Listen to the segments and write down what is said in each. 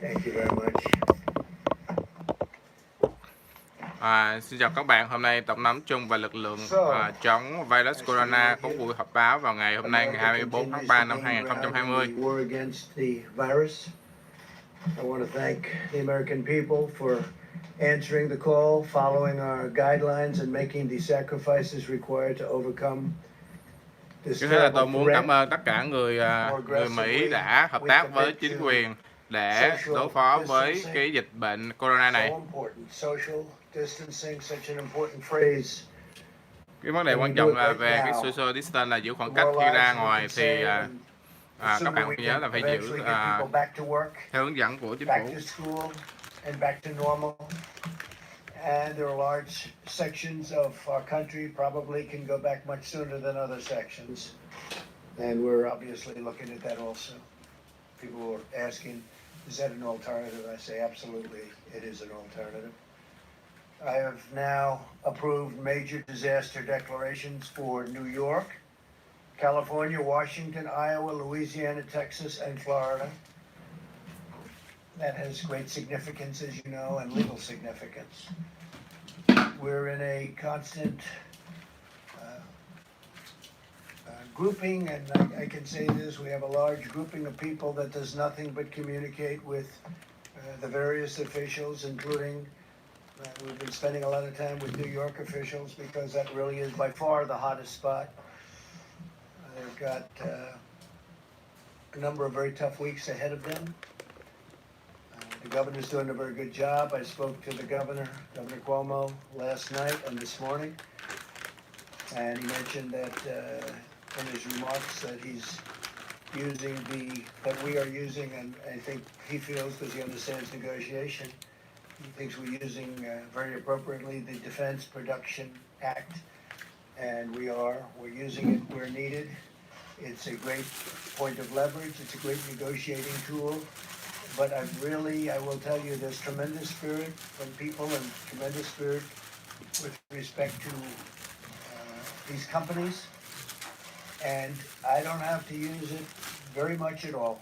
Thank you very much. Xin chào các bạn, hôm nay Tổng nắm chung và lực lượng chống virus corona có buổi họp báo vào ngày hôm nay, ngày 24 tháng 3 năm 2020. I want to thank the American people for answering the call, following our guidelines, and making the sacrifices required to overcome this Trước hết là tôi terrible muốn cảm threat. ơn tất cả người Mỹ đã hợp tác với chính quyền để đối phó với cái dịch bệnh corona này. Cái vấn đề quan trọng là về cái social distance, là giữ khoảng cách khi ra ngoài, thì các bạn phải nhớ là phải giữ theo hướng dẫn của chính phủ. And there are large sections of our country probably can go back much sooner than other sections. And we're obviously looking at that also. People are asking, is that an alternative? I say absolutely it is an alternative. I have now approved major disaster declarations for New York, California, Washington, Iowa, Louisiana, Texas, and Florida. That has great significance, as you know, and legal significance. We're in a constant grouping, and I can say this, we have a large grouping of people that does nothing but communicate with the various officials, including, we've been spending a lot of time with New York officials because that really is by far the hottest spot. They've got a number of very tough weeks ahead of them. The governor's doing a very good job. I spoke to the governor, Governor Cuomo, last night and this morning, and he mentioned that in his remarks that he's using that we are using, and I think he feels, because he understands negotiation, he thinks we're using very appropriately the Defense Production Act, and we're using it where needed. It's a great point of leverage. It's a great negotiating tool. But I will tell you, there's tremendous spirit from people and tremendous spirit with respect to these companies. And I don't have to use it very much at all.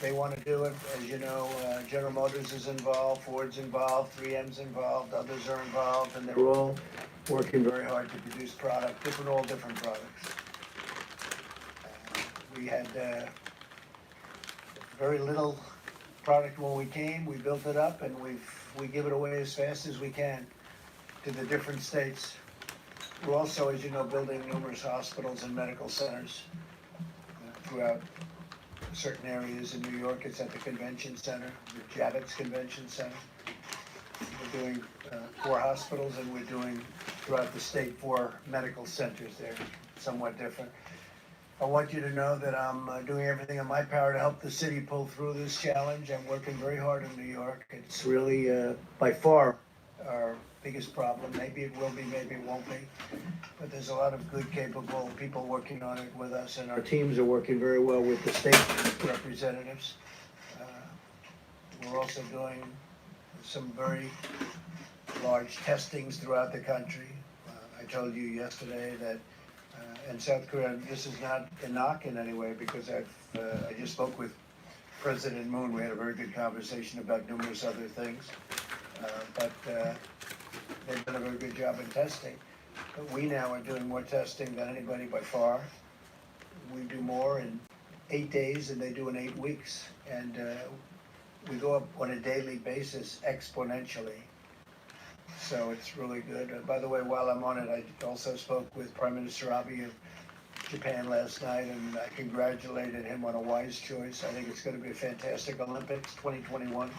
They want to do it, as you know, General Motors is involved, Ford's involved, 3M's involved, others are involved, and they're all working very hard to produce all different products. We had very little product when we came. We built it up, and we give it away as fast as we can to the different states. We're also, as you know, building numerous hospitals and medical centers throughout certain areas in New York. It's at the convention center, the Javits Convention Center. We're doing 4 hospitals, and we're doing throughout the state 4 medical centers there, somewhat different. I want you to know that I'm doing everything in my power to help the city pull through this challenge. I'm working very hard in New York. It's really by far our biggest problem. Maybe it will be, maybe it won't be. But there's a lot of good, capable people working on it with us, and our teams are working very well with the state representatives. We're also doing some very large testings throughout the country. I told you yesterday that in South Korea, this is not a knock in any way, because I just spoke with President Moon. We had a very good conversation about numerous other things, but they've done a very good job in testing. But we now are doing more testing than anybody by far. We do more in 8 days than they do in 8 weeks, and we go up on a daily basis exponentially. So it's really good. By the way, while I'm on it, I also spoke with Prime Minister Abe of Japan last night, and I congratulated him on a wise choice. I think it's going to be a fantastic Olympics 2021.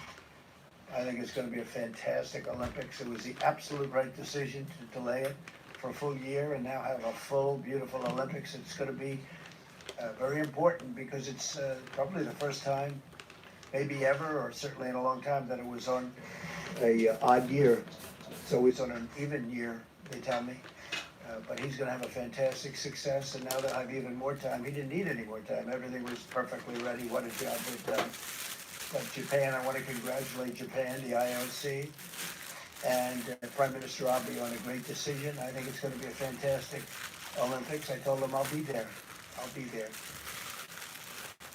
I think it's going to be a fantastic Olympics. It was the absolute right decision to delay it for a full year and now have a full, beautiful Olympics. It's going to be very important, because it's probably the first time, maybe ever, or certainly in a long time, that it was on a odd year. It's always on an even year, they tell me. But he's going to have a fantastic success, and now that I have even more time, he didn't need any more time. Everything was perfectly ready. What a job they've done. But Japan, I want to congratulate Japan, the IOC, and Prime Minister Abe on a great decision. I think it's going to be a fantastic Olympics. I told him I'll be there. I'll be there.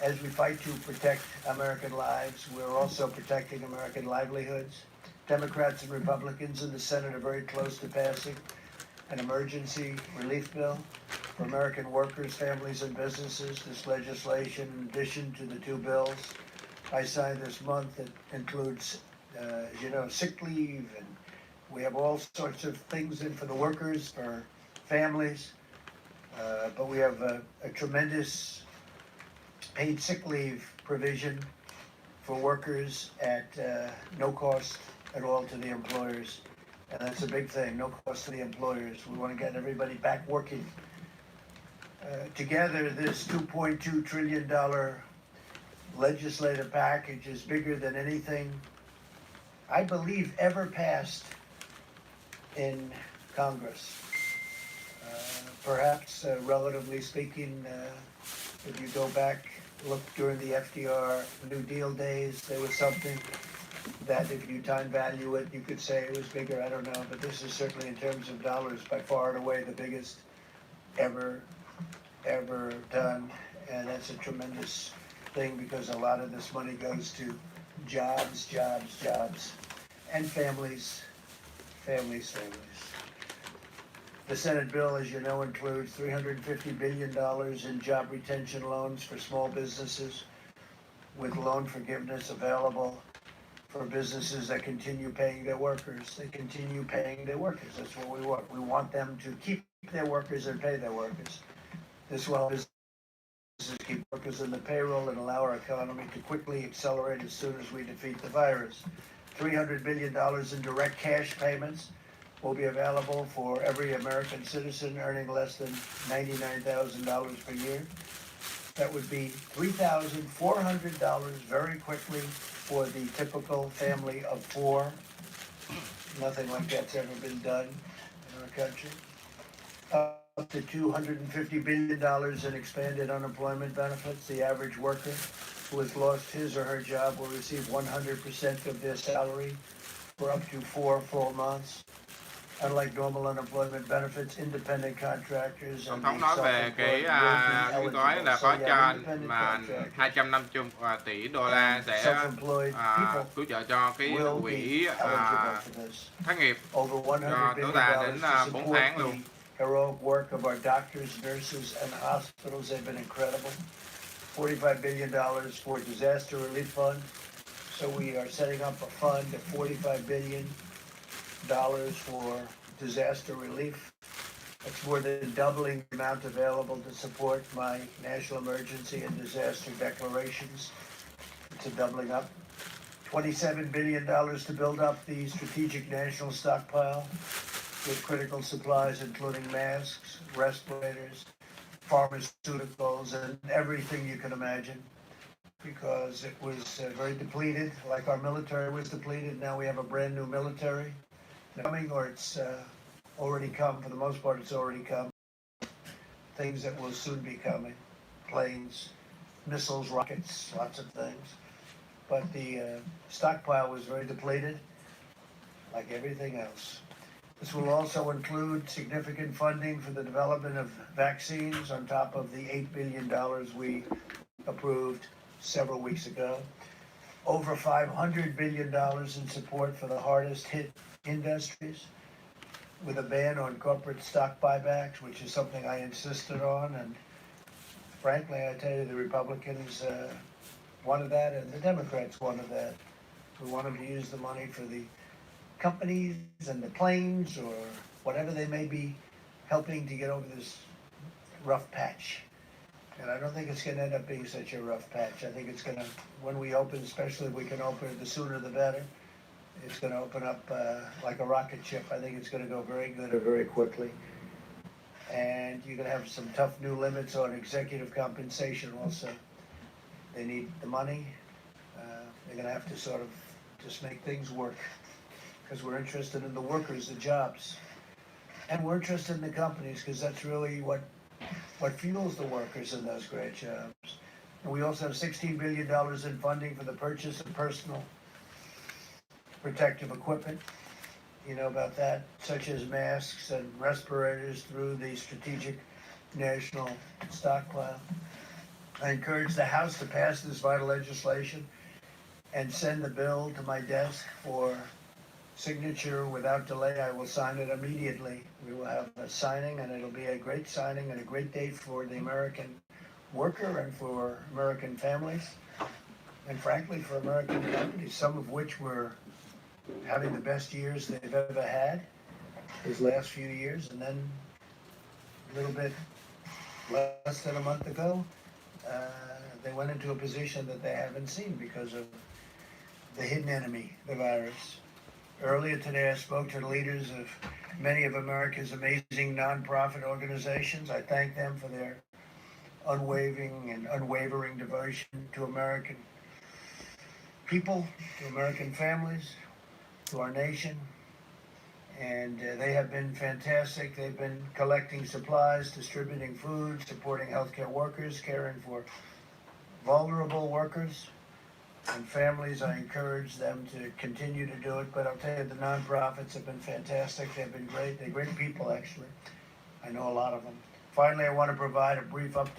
as we fight to protect American lives, we're also protecting American livelihoods. Democrats and Republicans in the Senate are very close to passing an emergency relief bill for American workers, families, and businesses. This legislation, in addition to the two bills I signed this month, that includes, as you know, sick leave, and we have all sorts of things in for the workers, for families, but we have a tremendous paid sick leave provision for workers at no cost at all to the employers. And that's a big thing, no cost to the employers. We want to get everybody back working. Together, this $2.2 trillion legislative package is bigger than anything I believe ever passed in Congress. Perhaps, relatively speaking, if you go back, look during the FDR New Deal days, there was something that if you time value it, you could say it was bigger, I don't know, but this is certainly in terms of dollars by far and away the biggest ever done, and that's a tremendous thing because a lot of this money goes to jobs, and families. The Senate bill, as you know, includes $350 billion in job retention loans for small businesses, with loan forgiveness available for businesses that continue paying their workers. They continue paying their workers. That's what we want. We want them to keep their workers and pay their workers. This will help businesses keep workers in the payroll and allow our economy to quickly accelerate as soon as we defeat the virus. $300 billion in direct cash payments will be available for every American citizen earning less than $99,000 per year. That would be $3,400 very quickly for the typical family of four. Nothing like that's ever been done in our country. Up to $250 billion in expanded unemployment benefits. The average worker who has lost his or her job will receive 100% of their salary for up to 4 full months. Unlike normal unemployment benefits, independent contractors Tổng and thống the nói về self-employed will be cái gói eligible. là So có you cho have anh independent mà contractors 250 tỷ đô la and sẽ self-employed people cứu trợ cho cái will quỹ be eligible for this. thất nghiệp Over cho $100 tối billion đa đến to 4 support tháng the luôn. heroic work of our doctors, nurses, and hospitals. They've been incredible. $45 billion for disaster relief fund. So we are setting up a fund of $45 billion for disaster relief. That's more than doubling the amount available to support my national emergency and disaster declarations. It's a doubling up. $27 billion to build up the strategic national stockpile with critical supplies, including masks, respirators, pharmaceuticals, and everything you can imagine, because it was very depleted, like our military was depleted. Now we have a brand new military coming, or it's already come. For the most part, it's already come. Things that will soon be coming. Planes, missiles, rockets, lots of things. But the stockpile was very depleted, like everything else. This will also include significant funding for the development of vaccines on top of the $8 billion we approved several weeks ago. Over $500 billion in support for the hardest hit industries, with a ban on corporate stock buybacks, which is something I insisted on. And frankly, I tell you, the Republicans wanted that, and the Democrats wanted that. We want them to use the money for the companies and the planes or whatever they may be helping to get over this rough patch. And I don't think it's going to end up being such a rough patch. I think it's going to, when we open, especially if we can open it, the sooner the better, it's going to open up like a rocket ship. I think it's going to go very good or very quickly. And you're going to have some tough new limits on executive compensation also. They need the money. They're going to have to sort of just make things work, because we're interested in the workers, the jobs. And we're interested in the companies, because that's really what fuels the workers in those great jobs. And we also have $16 billion in funding for the purchase of personal protective equipment. You know about that, such as masks and respirators, through the strategic national stockpile. I encourage the House to pass this vital legislation and send the bill to my desk for signature without delay. I will sign it immediately. We will have a signing, and it'll be a great signing and a great day for the American worker and for American families, and frankly for American companies, some of which were having the best years they've ever had these last few years, and then a little bit less than a month ago, they went into a position that they haven't seen because of the hidden enemy, the virus. Earlier today, I spoke to the leaders of many of America's amazing nonprofit organizations. I thank them for their unwavering devotion to American people, to American families, to our nation. And they have been fantastic. They've been collecting supplies, distributing food, supporting healthcare workers, caring for vulnerable workers and families. I encourage them to continue to do it. But I'll tell you, the nonprofits have been fantastic. They've been great. They're great people, actually. I know a lot of them. Finally, I want to provide a brief update